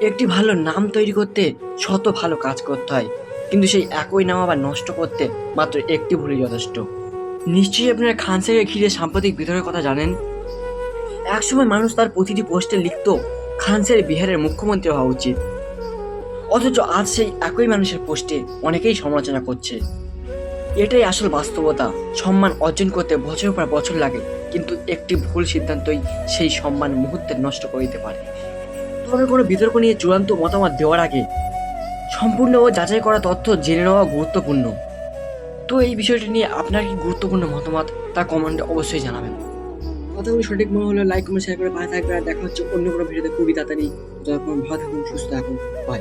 একটি ভালো নাম তৈরি করতে শত ভালো কাজ করতে হয়, কিন্তু সেই একই নাম আবার নষ্ট করতে মাত্র একটি ভুলই যথেষ্ট। নিশ্চয়ই আপনারা খান স্যারকে ঘিরে সাম্প্রতিক বিতর্কের কথা জানেন। একসময় মানুষ তার প্রতিটি পোস্টে লিখত খান স্যার বিহারের মুখ্যমন্ত্রী হওয়া উচিত, অথচ আজ সেই একই মানুষের পোস্টে অনেকেই সমালোচনা করছে। এটাই আসল বাস্তবতা। সম্মান অর্জন করতে বছরের পর বছর লাগে, কিন্তু একটি ভুল সিদ্ধান্তই সেই সম্মান মুহূর্তে নষ্ট করে দিতে পারে। তবে কোনো বিতর্ক নিয়ে চূড়ান্ত মতামত দেওয়ার আগে সম্পূর্ণ ও যাচাই করা তথ্য জেনে নেওয়া গুরুত্বপূর্ণ। তো এই বিষয়টি নিয়ে আপনার কি গুরুত্বপূর্ণ মতামত তা কমেন্টে অবশ্যই জানাবেন। কথাগুলো সঠিক মনে হলে লাইক কমেন্ট শেয়ার করে ভালো থাকবে। আর দেখা হচ্ছে অন্য কোনো ভিডিওতে খুবই তাড়াতাড়ি। ততক্ষণ ভালো থাকুন, সুস্থ থাকুন, বাই।